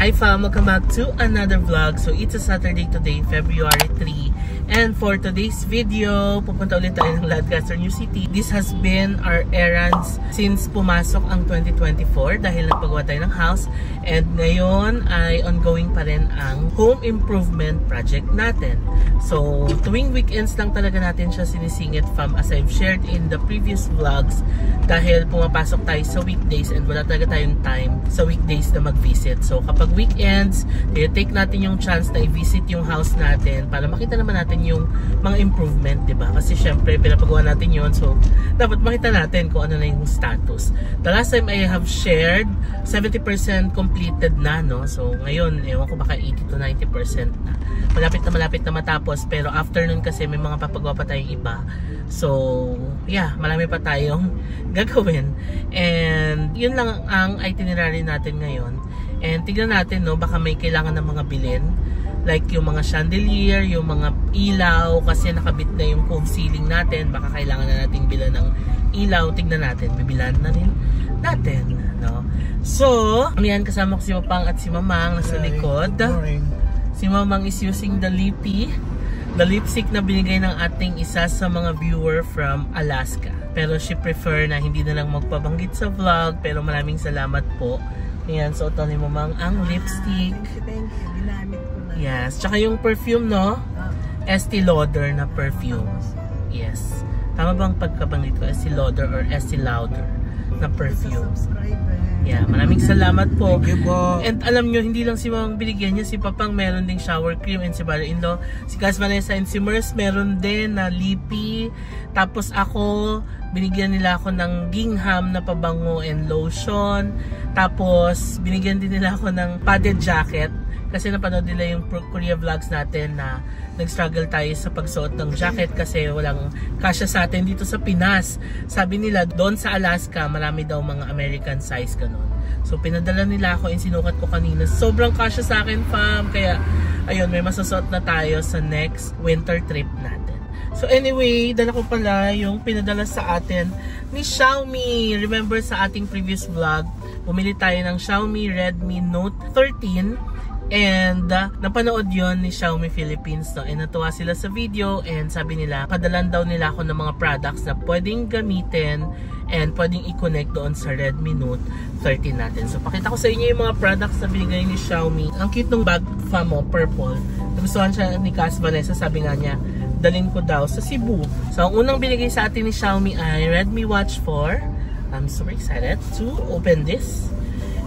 Hi fam, welcome back to another vlog. So it's a Saturday today, February 3. And for today's video, pupunta ulit tayo ng Lancaster, New City. This has been our errands since pumasok ang 2024 dahil nagpagawa tayo ng house. And ngayon ay ongoing pa rin ang home improvement project natin. So tuwing weekends lang talaga natin siya sinisingit fam, as I've shared in the previous vlogs, dahil pumapasok tayo sa weekdays and wala talaga tayong time sa weekdays na mag-visit. So kapag weekends, take natin yung chance na i-visit yung house natin para makita naman natin yung mga improvement, diba? Kasi syempre pinapagawa natin yun, so dapat makita natin kung ano na yung status. The last time I have shared 70% completed na, no? So ngayon, ewan ko baka 80 to 90% na. Malapit na matapos, pero after nun kasi may mga papagawa pa tayong iba. So yeah, marami pa tayong gagawin. And yun lang ang itinerary natin ngayon. And tignan natin, no, baka may kailangan ng mga bilhin. Like yung mga chandelier, yung mga ilaw, kasi nakabit na yung cove ceiling natin. Baka kailangan na natin bilan ng ilaw. Tignan natin, bibilan na rin natin, no? So, yan, kasama ko si Papang at si Mamang nasa likod. Si Mamang is using the lippy, the lipstick na binigay ng ating isa sa mga viewer from Alaska. Pero she prefer na hindi na lang magpabanggit sa vlog. Pero maraming salamat po. Ayan, so ito ni Mamang ang lipstick. Thank you. Ginamit ko na. Yes, tsaka yung perfume, no? Estee Lauder na perfume. Yes. Tama bang pagkabanggit ko? Estee Lauder or Estee Lauder na perfume. Yeah, maraming salamat po. Thank you po. And alam nyo, hindi lang si Mamang binigyan niya, si Papang meron ding shower cream, and si brother-in-law, si Cas Vanessa and si Mers meron din na lippy. Tapos ako, binigyan nila ako ng gingham na pabango and lotion. Tapos binigyan din nila ako ng padded jacket kasi napanood nila yung Korea vlogs natin na nag-struggle tayo sa pagsuot ng jacket kasi walang kasya sa atin dito sa Pinas. Sabi nila doon sa Alaska marami daw mga American size ganun. So pinadala nila ako and sinukat ko kanina. Sobrang kasya sa akin fam. Kaya ayun, may masasuot na tayo sa next winter trip natin. So anyway, dala ko pala yung pinadala sa atin ni Xiaomi. Remember sa ating previous vlog, bumili tayo ng Xiaomi Redmi Note 13. And napanood yon ni Xiaomi Philippines, no? And natuwa sila sa video and sabi nila, padalan daw nila ako ng mga products na pwedeng gamitin and pwedeng i-connect doon sa Redmi Note 13 natin. So pakita ko sa inyo yung mga products na binigay ni Xiaomi. Ang cute ng bag fam mo, purple. Nagustuhan siya ni Cas Vanessa, sabi nga niya, dalhin ko daw sa Cebu. So ang unang binigay sa atin ni Xiaomi ay Redmi Watch 4. I'm super excited to open this.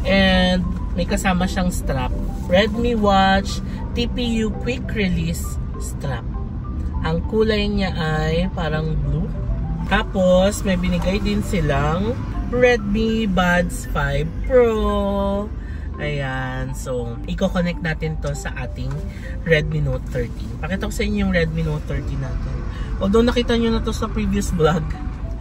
And may kasama siyang strap. Redmi Watch TPU Quick Release Strap. Ang kulay niya ay parang blue. Tapos may binigay din silang Redmi Buds 5 Pro. Ayan. So, i-connect natin to sa ating Redmi Note 13. Pakita ko sa inyo yung Redmi Note 13 natin. Although nakita nyo na to sa previous vlog.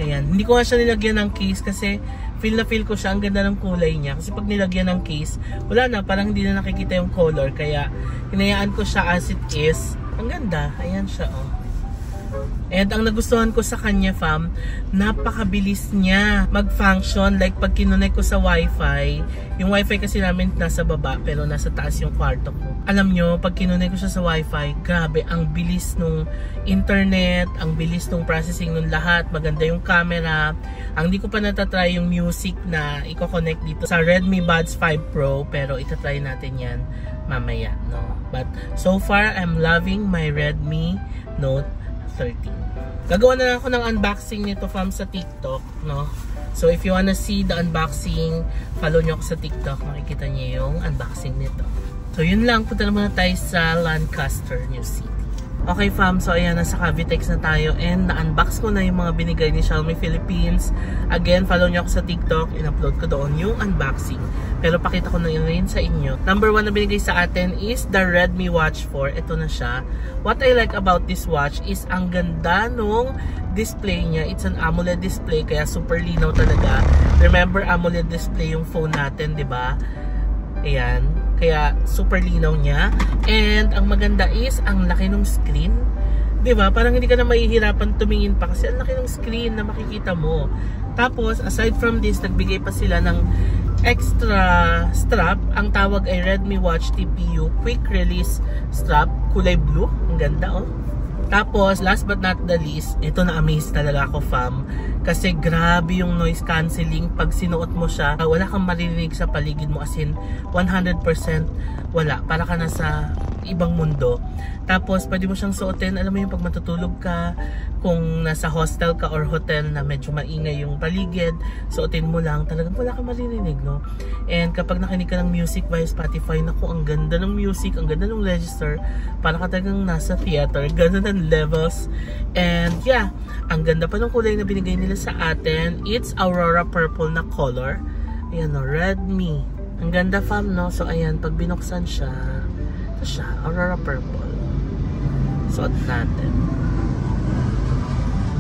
Ayan. Hindi ko nga siya nilagyan ng case kasi feel na feel ko siya. Ang ganda ng kulay niya. Kasi pag nilagyan ng case, wala na. Parang hindi na nakikita yung color. Kaya, hinayaan ko siya as it is. Ang ganda. Ayan siya, oh. And ang nagustuhan ko sa kanya, fam, napakabilis niya mag-function. Like, pag kinonect ko sa wifi, yung wifi kasi namin nasa baba, pero nasa taas yung kwarto ko. Alam nyo, pag kinonect ko siya sa wifi, grabe, ang bilis nung internet, ang bilis nung processing nung lahat, maganda yung camera. Ang di ko pa natatry yung music na i-connect dito sa Redmi Buds 5 Pro, pero itatry natin yan mamaya, no? But so far, I'm loving my Redmi Note 13. Gagawa na ako ng unboxing nito fam sa TikTok, no? So if you wanna see the unboxing, follow nyo ako sa TikTok, makikita nyo yung unboxing nito. So yun lang, punta na muna tayo sa Lancaster, New City. Okay fam, so ayan, nasa Cavitex na tayo and na-unbox ko na yung mga binigay ni Xiaomi Philippines. Again, follow nyo ako sa TikTok, in-upload ko doon yung unboxing. Pero pakita ko na yun rin sa inyo. Number 1 na binigay sa atin is the Redmi Watch 4. Ito na siya. What I like about this watch is ang ganda nung display niya. It's an AMOLED display, kaya super linaw talaga. Remember, AMOLED display yung phone natin, di ba? Ayan. Kaya super linaw niya. And ang maganda is ang laki ng screen. 'Di ba? Parang hindi ka na mahihirapan tumingin pa kasi ang laki ng screen na makikita mo. Tapos aside from this, nagbigay pa sila ng extra strap. Ang tawag ay Redmi Watch TPU Quick Release Strap. Kulay blue. Ang ganda oh. Tapos, last but not the least, ito na-amaze talaga ako, fam. Kasi grabe yung noise cancelling. Pag sinuot mo siya, wala kang maririnig sa paligid mo. As in, 100% wala. Para ka nasa ibang mundo. Tapos, pwede mo siyang suotin. Alam mo yung pag matutulog ka, kung nasa hostel ka or hotel na medyo maingay yung paligid, suotin mo lang. Talagang wala kang maririnig, no? And kapag nakinig ka ng music via Spotify, naku, ang ganda ng music, ang ganda ng register. Para ka talagang nasa theater. Ganda ng levels. And yeah, ang ganda pa ng kulay na binigay nila sa atin. It's Aurora Purple na color. Ayan o, Redmi. Ang ganda, fam, no? So ayan, pag binuksan siya, ito siya, Aurora Purple. Suot natin.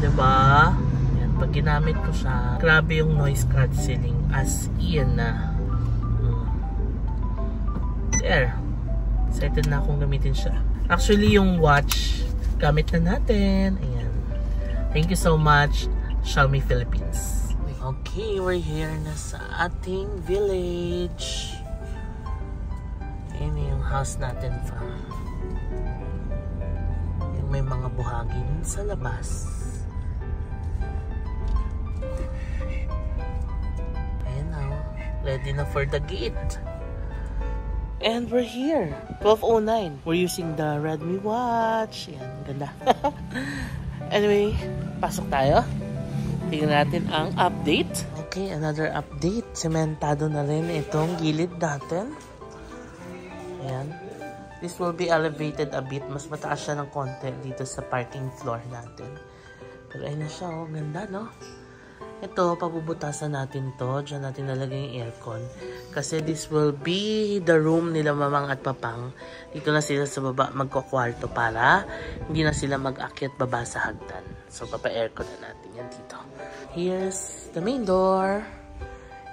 Diba? Ayan, pag ginamit ko siya, grabe yung noise cancelling. As in na. There. Excited na akong gamitin siya. Actually, yung watch, gamit na natin. Ayan. Thank you so much, Xiaomi Philippines. Okay, we're here na sa ating village. Ayan yung house natin, fam. Yung may mga buhangin sa labas. Ayan na, ready na for the gate. And we're here, 12:09. We're using the Redmi Watch. Yan, ganda. Anyway, pasok tayo. Tingnan natin ang update. Okay, another update. Sementado na rin itong gilid natin. Ayan. This will be elevated a bit. Mas mataas siya ng konti dito sa parking floor natin. Pero ayun na siya, oh. Ganda, no? Ito, pabubutasan natin to. Diyan natin nalagay yung aircon. Kasi this will be the room nila mamang at papang. Dito na sila sa baba magkukwarto para hindi na sila mag-akyat baba sa hagdan. So, papa-aircon na natin yan dito. Here's the main door.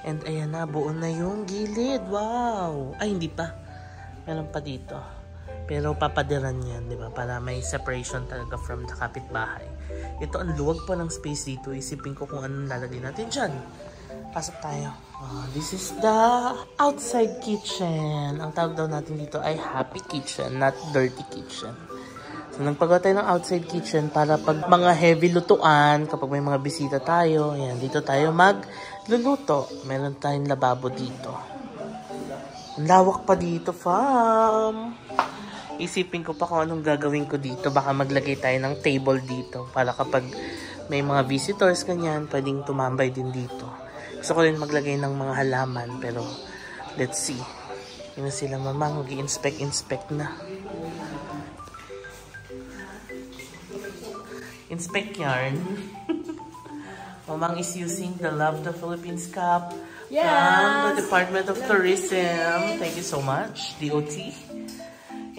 And ayan na, buo na yung gilid. Wow! Ay, hindi pa. Meron pa dito. Pero papadiran yan, di ba? Para may separation talaga from the kapitbahay. Ito, ang luwag pa ng space dito. Isipin ko kung anong lalagay natin dyan. Pasok tayo. This is the outside kitchen. Ang tawag daw natin dito ay happy kitchen, not dirty kitchen. So, nagpagawa tayo ng outside kitchen para pag mga heavy lutuan, kapag may mga bisita tayo, ayan, dito tayo magluluto. Meron tayong lababo dito. Ang lawak pa dito, fam. Isipin ko pa kung anong gagawin ko dito. Baka maglagay tayo ng table dito para kapag may mga visitors kanyan, pwedeng tumambay din dito. Gusto ko rin maglagay ng mga halaman, pero let's see. Yun na sila mamang, mag-i-inspect na. Inspect yarn. Mamang is using the Love the Philippines cup from the Department of Tourism. Thank you so much, DOT.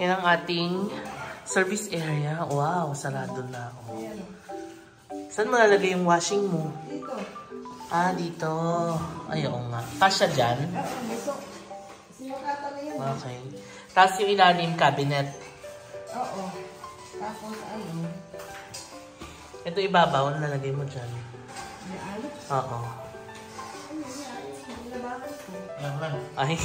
Yan ang ating service area. Wow, sarado na. Saan mo lalagay yung washing mo? Dito. Ah, dito. Ay, oo nga. Kasya dyan? Sinukatan na yun. Okay. Tapos yung ilalim cabinet. Oo. Tapos ayun. Ito ibabaw, nalagay mo dyan. Yan. Oo. Ay.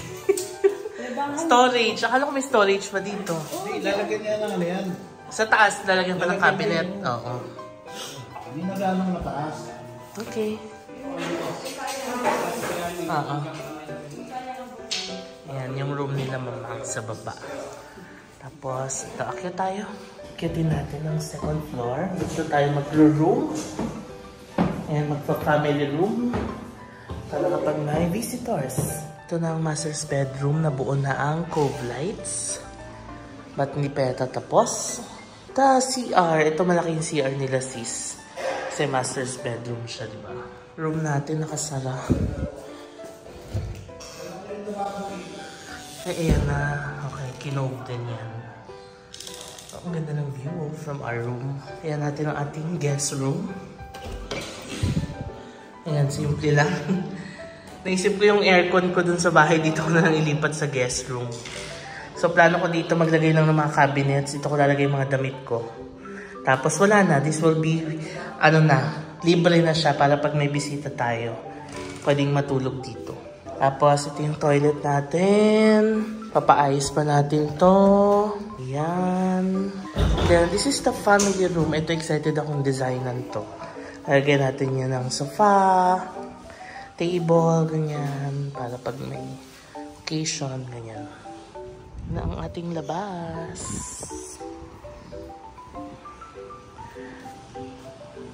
Storage. Akala ko may storage pa dito. Hindi, lalagyan niya ng ano yan. Sa taas, lalagyan pa ng cabinet. Oo. Hindi na ganong mataas. Okay. Oo. Ayan, yung room nila mamang sa baba. Tapos, ito, akyat tayo. Akyatin natin ang second floor. Dito tayo mag-room. Ayan, magpa-family room. Para kapag may visitors. Ito na ang master's bedroom na buo na ang cove lights. Ba't hindi pa yata tapos? Ta CR. Ito malaking CR nila sis. Kasi master's bedroom siya, di ba? Room natin nakasara. Eh, ayan na. Okay, kinove din yan. Ang ganda ng view from our room. Ayan natin ang ating guest room. Ayan, simple lang. Naisip ko yung aircon ko dun sa bahay, dito ko na lang ilipat sa guest room. So, plano ko dito maglagay lang ng mga cabinets. Dito ko lalagay mga damit ko. Tapos, wala na. This will be, ano na, libre na siya para pag may bisita tayo, pwedeng matulog dito. Tapos, ito yung toilet natin. Papaayos pa natin to. Ayan. Then, this is the family room. Ito, excited akong designan to. Lagyan natin yan ng sofa, table, ganyan. Para pag may occasion, ganyan. Na ang ating labas.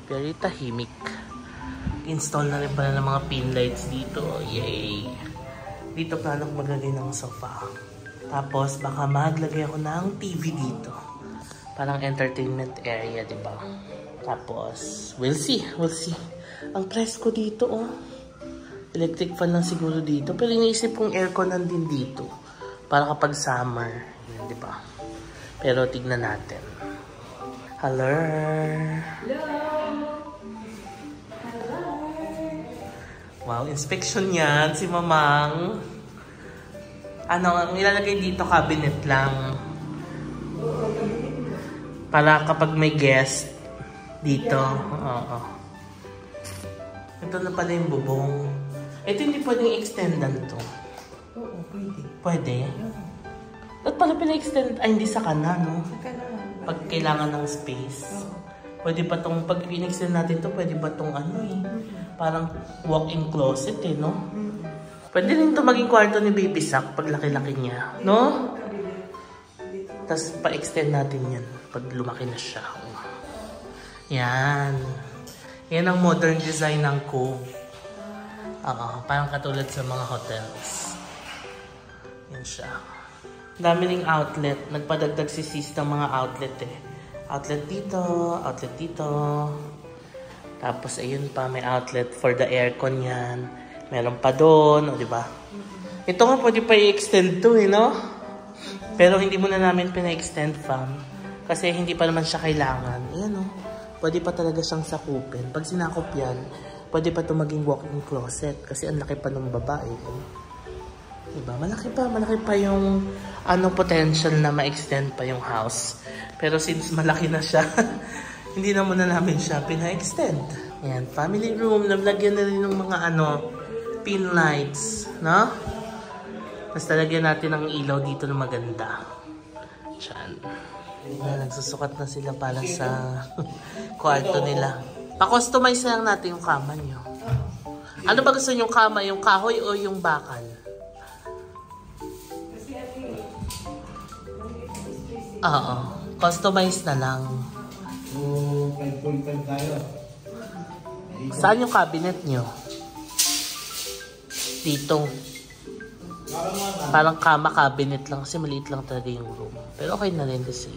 Very tahimik. Install na rin pala ng mga pin lights dito. Yay! Dito plano ko maglagay ng sofa. Tapos baka maglagay ako ng TV dito. Parang entertainment area, di ba? Tapos, we'll see. We'll see. Ang price ko dito, oh. Electric fan lang siguro dito. Pero iniisip kong aircon nandun dito. Para kapag summer. Yun, di ba? Pero tignan natin. Hello! Wow, inspection yan. Si Mamang. Ano, ang ilalagay dito, cabinet lang. Para kapag may guest, dito. Oo. Ito na pala yung bubong. Ito hindi pwedeng extendan to. Oo, pwede. Pwede? Ba't pala pina-extend? Ay, hindi sa kanan, no? Sa kanan. Pag kailangan ng space. Pwede ba tong, pag in-extend natin to, pwede ba tong ano eh? Parang walk-in closet eh, no? Pwede rin to maging kwarto ni Baby Sak pag laki-laki niya, no? Tapos pa-extend natin yan pag lumaki na siya. Yan. Yan ang modern design ng Cove. Oo, parang katulad sa mga hotels. Yan siya. Dami ring outlet. Nagpadagdag si sis ng mga outlet eh. Outlet dito, outlet dito. Tapos ayun pa, may outlet for the aircon yan. Meron pa doon, o diba? Ito nga pwede pa i-extend to eh, no? Pero hindi muna namin pina-extend, fam. Kasi hindi pa naman siya kailangan. Ayan o, pwede pa talaga siyang sakupin. Pag sinakop yan, pwede pa ito maging walk-in closet. Kasi ang laki pa ng babae. Diba? Malaki pa yung potential na ma-extend pa yung house. Pero since malaki na siya, hindi na muna namin siya pina-extend. Ayan, family room. Nalagyan na rin ng mga pin lights. No? Mas talagyan natin ng ilaw dito na maganda. Diyan. Nagsusukat na sila para sa kwarto nila. Pa-customize lang natin yung kama nyo. Ano ba gusto nyo kama? Yung kahoy o yung bakal? Oo. Customize na lang. 5.5 tayo. Saan yung cabinet nyo? Dito. Parang kama cabinet lang kasi maliit lang talaga yung room. Pero okay na rin kasi.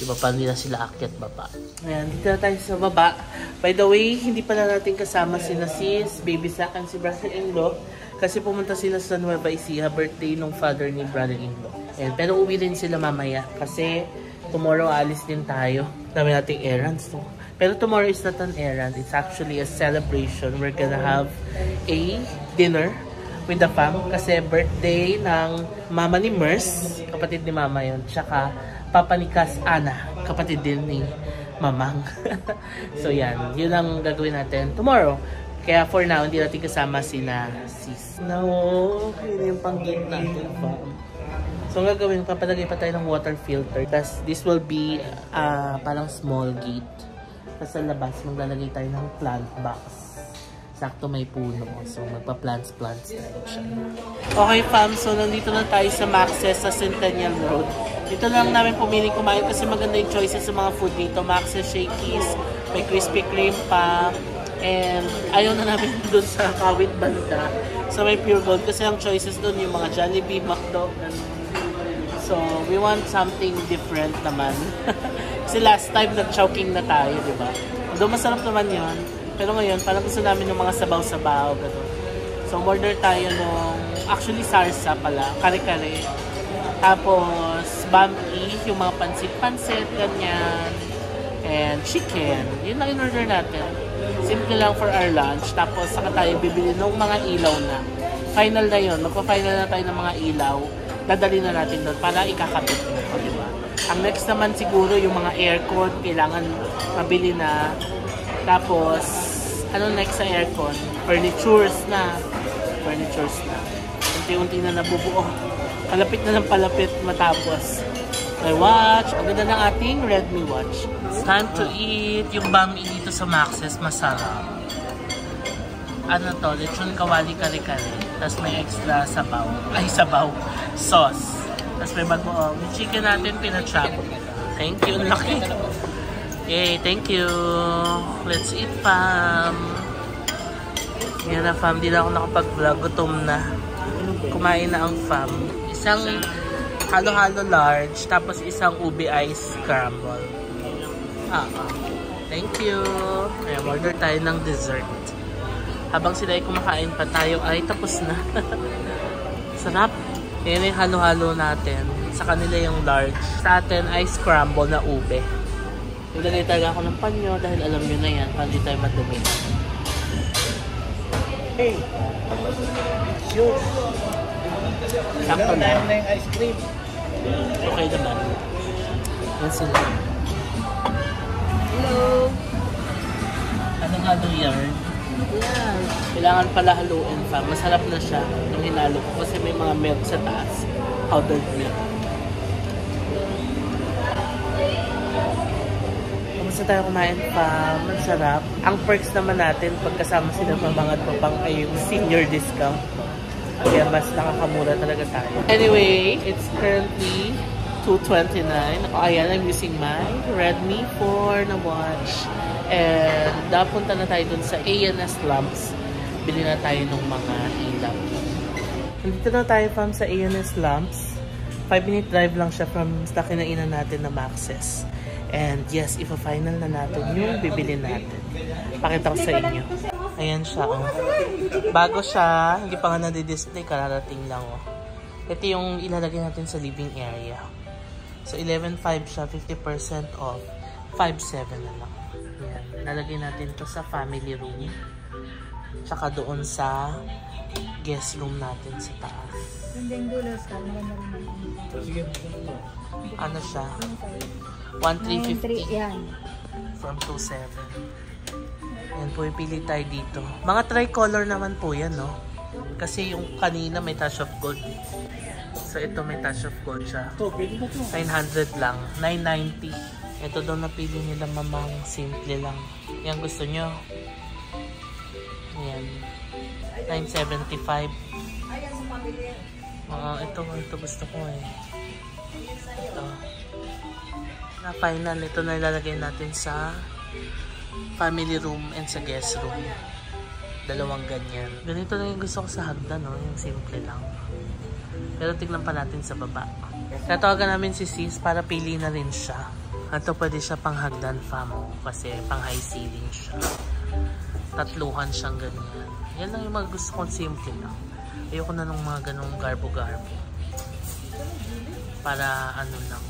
Diba pa nila sila akyat baba. Ayan, dito na tayo sa baba. By the way, hindi pala natin kasama sila sis, Baby Sak, and si brother-in-law. Kasi pumunta sila sa Nueva Ecija, birthday ng father ni brother-in-law. Ayan, pero uwi rin sila mamaya. Kasi tomorrow alis din tayo. Dami nating errands. No? Pero tomorrow is not an errand. It's actually a celebration. We're gonna have a dinner with the fam. Kasi birthday ng mama ni Mers. Kapatid ni mama yun. Tsaka papa ni Cas Ana. Kapatid din ni Mamang. So yan. Yun ang gagawin natin tomorrow. Kaya for now, hindi natin kasama sina sis. No, yun yung pang-gate natin, fam. So, ang gagawin, papalagay pa tayo ng water filter. Tapos, this will be parang small gate. Tapos, sa labas, maglalagay tayo ng plant box. Sakto may puno. So, magpa-plants tayo siya. Okay, fam. So, nandito na tayo sa Max's sa Centennial Road. Dito lang namin pumiling kumain kasi maganda yung choices sa mga food dito. Max's Shakies, may Krispy Kreme pa. And, ayaw na namin doon sa Kawit Banda. So, may Pure Gold. Kasi ang choices doon yung mga Jollibee, McDo, so, we want something different naman. Kasi last time, nag-chowking na tayo, di ba? Although masarap naman yun. Pero ngayon, parang gusto namin ng mga sabaw-sabaw. Gano'n. So, order tayo nung, actually, sarsa pala. Kare-kare. Tapos, bampi, yung mga pansit-pansit, ganyan. And chicken. Yun lang in-order natin. Simple lang for our lunch. Tapos, saka tayo bibili ng mga ilaw na. Final na yun. Magpa-final na tayo ng mga ilaw. Dadali na natin doon para ikakabit na, diba? Ang next naman siguro yung mga aircon, kailangan mabili na. Tapos, ano next sa aircon? Furnitures na. unti-unti na nabubuo. Palapit na ng palapit matapos. My watch. Ang ganda ng ating Redmi watch. It's time to eat. Yung bami dito sa Max's masarap. Ano to? Lechon kawali kare-kare. Tapos may extra sabaw. Ay, sabaw. Sauce. Tapos may bagoong. Yung chicken natin pinachop. Thank you. Laki. Yay, thank you. Let's eat, fam. Yan na, fam. Di na ako nakapag-vlog. Gutom na. Kumain na ang fam. Isang halo-halo large. Tapos isang ubi ice scramble. Thank you. Ayan, order tayo ng dessert. Habang sila ay kumakain pa, tayo ay tapos na. Sarap. Yan yung halo-halo natin. Sa kanila yung large. Sa atin ay scramble na ube. Nilagay talaga ako ng panyo dahil alam nyo na yan. Para di tayo madumi. Hey! Sure! Sakto na. Na yung ice cream. Okay naman. Yan sila. Hello. Anong halo yarn? Yan. Kailangan pala haluin pa. Masarap na siya nung hinalo ko kasi may mga milk sa taas. Powdered milk. Kamusta tayo kumain pa? Masarap. Ang perks naman natin pagkasama sila mga papang ay yung senior discount. Kaya mas nakakamura talaga tayo. Anyway, it's currently 2:29. Ayan, I'm using my Redmi 4 na watch. And napunta na tayo dun sa A&S Lamps. Bili na tayo ng mga ilaw. Nandito na tayo fam sa A&S Lamps. 5-minute drive lang siya from sa kinainan natin na Max's. And yes, ipa-final na natin yung bibili natin. Pakita ko sa inyo. Ayan siya, oh. Bago siya, hindi pa nga nadi-display, kararating lang, oh. Ito yung ilalagay natin sa living area. So, 11.5 siya, 50% off. 5.7 na lang. Ayan. Lalagay natin to sa family room. Tsaka doon sa guest room natin sa taas. Ano siya? 1,350 yan. from 2,700. Yan po, ipili tayo dito. Mga tricolor naman po yan, no? Kasi yung kanina may touch of gold. So, ito may touch of gold siya. 900 lang. 990. Ito daw napili nila mamang simple lang. Yan gusto nyo. Yan. 975. Ito gusto ko eh. Ito. Na final, ito na ilalagay natin sa family room and sa guest room. Dalawang ganyan. Ganito lang yung gusto ko sa hagdan, no? Yung simple lang. Pero tignan pa natin sa baba. Tatawagan namin si sis para pili na rin siya. Ito pwede siya pang hagdan famo kasi pang high ceiling siya. Tatluhan siyang ganyan. Yan lang yung mga gusto kong simple lang. Ayoko na ng mga ganong garbo-garbo. Para ano lang.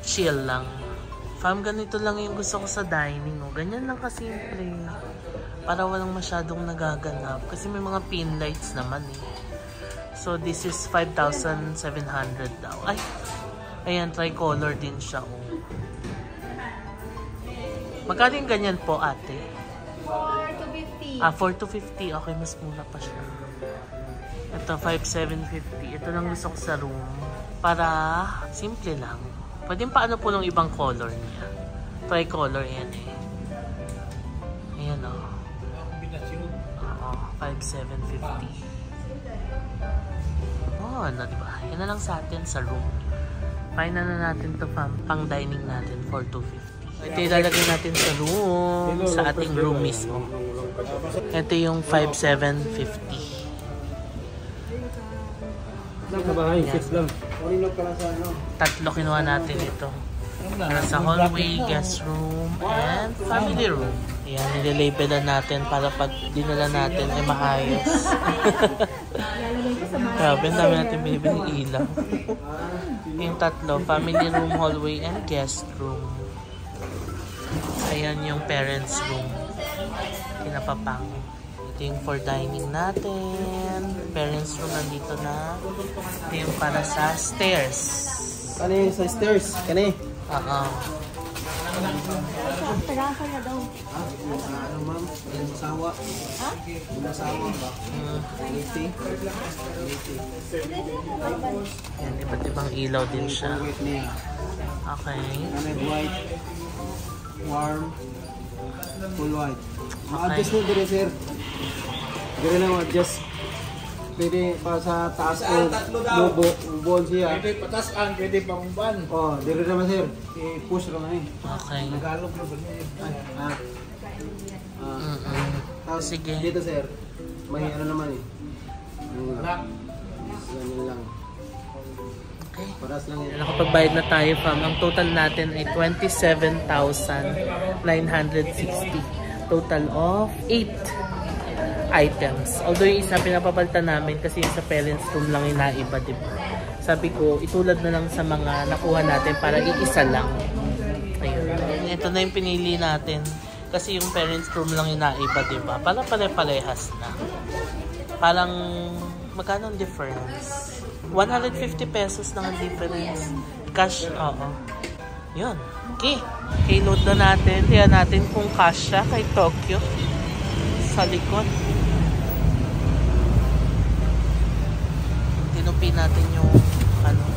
Chill lang. Fam, ganito lang yung gusto ko sa dining. Oh. Ganyan lang kasimple. Para walang masyadong nagaganap. Kasi may mga pin lights naman eh. So, this is 5,700 daw. Ay! Ayan, tricolor din siya. Oh. Magkano yung ganyan po, ate? 4,250. 4,250. Okay, mas mura pa siya. Ito, 5,750. Ito lang gusto ko sa room. Para simple lang. Pwede paano po ng ibang color niya. Tricolor yan eh. Ayan o. Oo, 5,750. Oh, ano diba? Yan na lang sa atin sa room. Final na natin to pang dining natin for 250. Ito ilalagay natin sa room. Sa ating room mismo. Ito yung 5,750. Yan. Tatlo kinuha natin ito. Para sa hallway, guest room, and family room. Yan, nilalabelan natin para pag dinala natin ay maayos. Grabe, ang dami natin binibining ilaw. Yung tatlo, family room, hallway, and guest room. Ayan yung parents room. Kinapapang. Ito yung for dining natin. Parents room nandito na. Ito yung para sa stairs. Ano yung sa stairs? Kani? Oo. Tarasa na daw. Ano ma'am? Yung sawa. Ha? Yung sawa ba? 80. Yan, iba't ibang ilaw din siya. Wait niya. Okay. Ano white. Warm. Full white. Okay. Ma-adjust mo dire sir. Dire lang adjust. Pwede pa sa taas o bubuon siya. Pwede patasan, pwede pamumban. Oh, dire naman sir. I-push naman eh. Okay. Nagalog na ba niya? Tapos Sige. dito sir, may ano naman eh. Anak. Ganyan lang. Okay. Paras lang yan. Nakapagbayad na tayo fam. Ang total natin ay 27,960. Total of 8 items. Although yung isa pinapapalitan namin kasi yung sa parents room lang yung naiba, diba? Sabi ko, itulad na lang sa mga nakuha natin para iisa lang. Ayun. Ito na yung pinili natin. Kasi yung parents room lang yung naiba, diba? Para pare-parehas na. Parang, magkano ang difference? 150 pesos lang ang difference. Cash, oo. Yun. Okay. Okay, load na natin. Tingnan natin kung cash siya kay Tokyo. Sa likod. Tinupi natin yung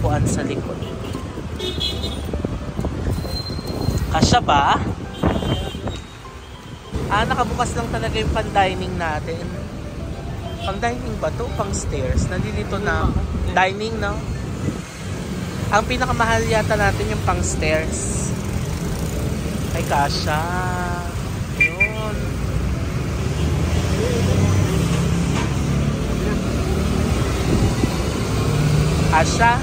kuan sa likod. Kasya ba? Nakabukas lang talaga yung pan-dining natin. Pang-dining ba to? Pang-stairs. Nandito na. Dining, no? Ang pinakamahal yata natin yung pang-stairs. Ay, kasya. Yun. Asya.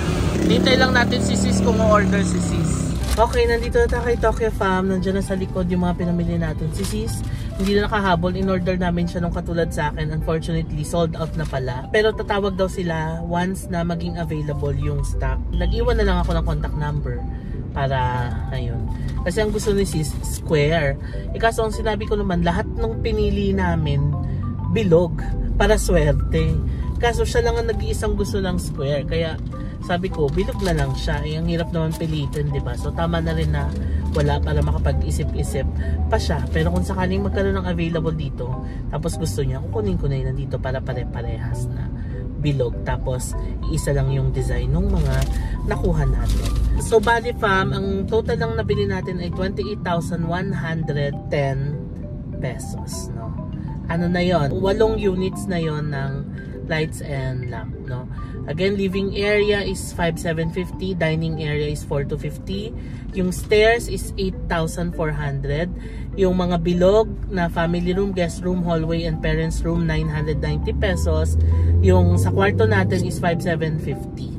Hintay lang natin si Sis kung order si Sis. Okay, nandito na tayo kay Tokyo Fam. Nandiyan na sa likod yung mga pinamili natin. Si Sis, hindi na nakahabol. In-order namin siya nung katulad sa akin. Unfortunately, sold out na pala. Pero tatawag daw sila once na maging available yung stock. Nag-iwan na lang ako ng contact number para, ayun. Kasi ang gusto ni Sis, square. Kaso ang sinabi ko naman, lahat ng pinili namin, bilog. Para swerte. Kaso siya lang ang nag-iisang gusto ng square. Kaya sabi ko, bilog na lang siya. Ang hirap naman pilitin, diba? So tama na rin na wala para makapag-isip-isip pa siya. Pero kung sakaling magkaroon ng available dito, tapos gusto niya, kukunin ko na yun nandito para pare-parehas na bilog. Tapos iisa lang yung design ng mga nakuha natin. So bali fam, ang total lang nabili natin ay 28,110 pesos. No? Ano na yon? 8 units na yon ng lights and lamp, no? Again, living area is 5,750, dining area is 4,250, yung stairs is 8,400, yung mga bilog na family room, guest room, hallway, and parents room 990 pesos, yung sa kwarto natin is 5,750.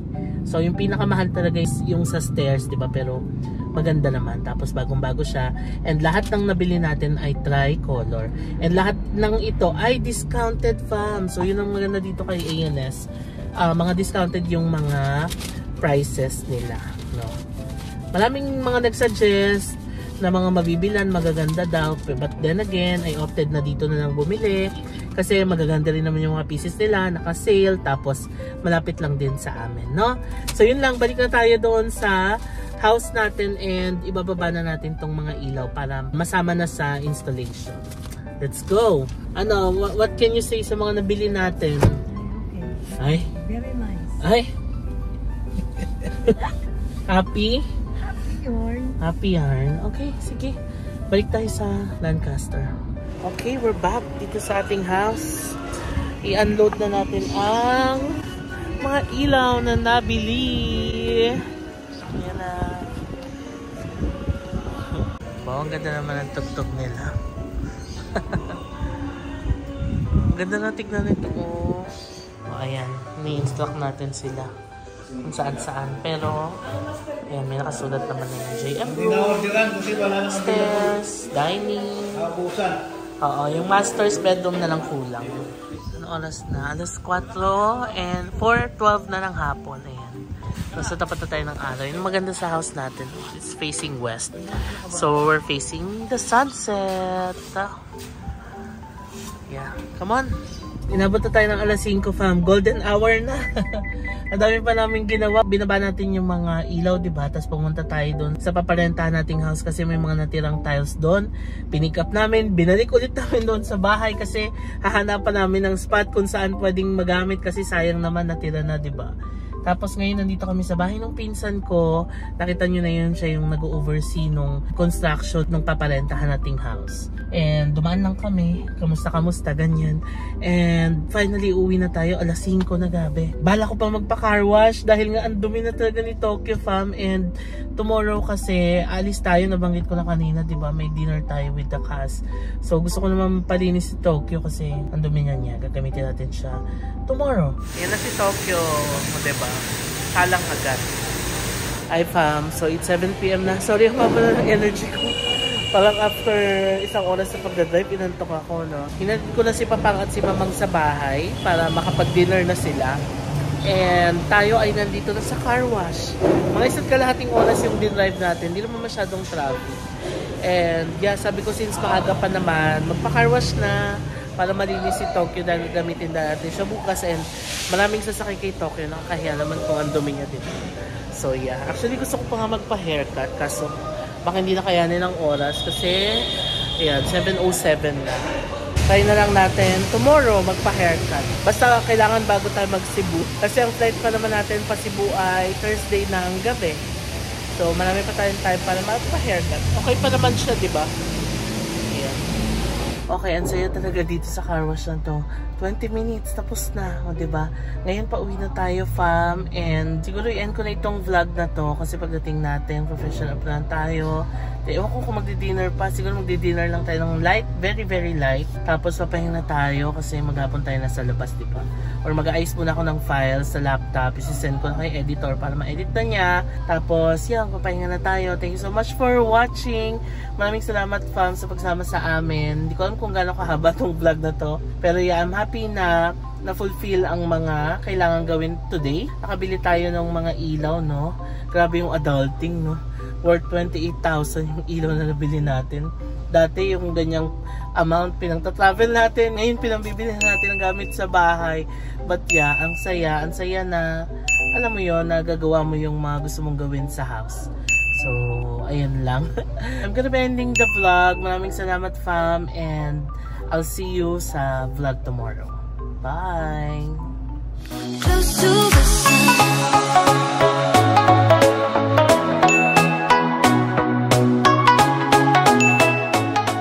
So yung pinakamahal talaga is yung sa stairs, 'di ba? Pero maganda naman. Tapos bagong-bago siya. And lahat ng nabili natin ay tricolor. And lahat ng ito ay discounted fam. So yun ang maganda dito kay ANS. Mga discounted yung mga prices nila. No? Maraming mga nagsuggest na mga mabibilan, magaganda daw. But then again, I opted na dito na lang bumili. Kasi magaganda rin naman yung mga pieces nila, naka-sale, tapos malapit lang din sa amin, no? So yun lang, balik na tayo doon sa house natin and ibababa na natin tong mga ilaw para masama na sa installation. Let's go! Ano, what can you say sa mga nabili natin? Okay. Ay? Very nice. Ay? Happy? Happy yarn. Happy yarn. Okay, sige. Balik tayo sa Lancaster. Okay, we're back dito sa ating house. I-unload na natin ang mga ilaw na nabili. Ayan na. Wow, ang ganda naman ang tugtog nila. Ang ganda na tignan nito. Oh, ayan. Ni-instruct natin sila kung saan-saan. Pero, ayan, may nakasulat naman na yung JM room, stairs, dining. Oo, yung master's bedroom na lang kulang. Ano oras na? Alas 4 and 4:12 na ng hapon. Ayan. So, tapat na tayo ng araw. Yung maganda sa house natin, it's facing west. So, we're facing the sunset. Yeah. Come on. Inabot na tayo ng alas 5 fam. Golden hour na. Ang dami pa namin ginawa. Binaba natin yung mga ilaw, diba? Tapos pumunta tayo doon sa paparentahan nating house kasi may mga natirang tiles doon. Pinick up namin. Binalik ulit namin doon sa bahay kasi hahanapan namin ng spot kung saan pwedeng magamit kasi sayang naman natira na, diba? Tapos ngayon nandito kami sa bahay ng pinsan ko. Nakita nyo na yun, siya yung nag-oversee nung construction ng paparentahan nating house. And dumaan lang kami, kamusta ganyan. And finally uwi na tayo, alas 5 na gabi. Bala ko pa magpa-car wash dahil nga ang dumi na talaga ni Tokyo fam. And tomorrow kasi alis tayo, nabanggit ko na kanina, diba? May dinner tayo with the cast. So gusto ko naman palinis si Tokyo kasi ang dumi niya, gagamitin natin siya tomorrow. Yan na si Tokyo, diba? Kalang agad. Hi fam, so it's 7 PM na. Sorry ako pala ng energy ko. Parang after isang oras sa pagdadrive, inantok ako, no? Hinatid ko na si Papang at si Mamang sa bahay para makapag-dinner na sila. And tayo ay nandito na sa car wash. Mga isa't kalahating oras yung dinrive natin. Hindi naman masyadong traffic. And yeah, sabi ko since maaga pa naman, magpa-car wash na para malinis si Tokyo dahil gamitin natin siya bukas. And maraming sasakay kay Tokyo. Nakakahiya naman kung ang dumi niya dito. So yeah, actually gusto ko pa nga magpa-haircut kaso baka hindi na kayanin ng oras kasi ayan, 7:07 na. Try na lang natin tomorrow magpa-haircut. Basta kailangan bago tayo mag-Cebu. Kasi ang flight pa naman natin pa Cebu ay Thursday na ang gabi. So marami pa tayong time para magpa-haircut. Okay pa naman siya, di ba? Ayan. Okay, ang saya talaga dito sa car wash na to. 20 minutes, tapos na, o diba? Ngayon pa uwi na tayo fam, and siguro i-end ko na itong vlog na to kasi pagdating natin, professional plan tayo. Ewan ko kung magdi-dinner pa, siguro magdi-dinner lang tayo ng light, very very light. Tapos papahinga na tayo kasi maghapon tayo na sa labas, diba? Or mag-aayos muna ako ng files sa laptop, isi-send ko na kay editor para ma-edit na niya. Tapos yan, papahinga na tayo. Thank you so much for watching. Maraming salamat fam sa pagsama sa amin. Hindi ko alam kung gaano kahaba tong vlog na to, pero yeah, I'm happy na na-fulfill ang mga kailangan gawin today. Nakabili tayo ng mga ilaw, no? Grabe yung adulting, no? Worth 28,000 yung ilaw na nabili natin. Dati yung ganyang amount pinang-travel natin. Ngayon pinambibili natin ang gamit sa bahay. But yeah, ang saya na alam mo yon, nagagawa mo yung mga gusto mong gawin sa house. So, ayun lang. I'm gonna be ending the vlog. Maraming salamat fam, and I'll see you sa vlog tomorrow. Bye!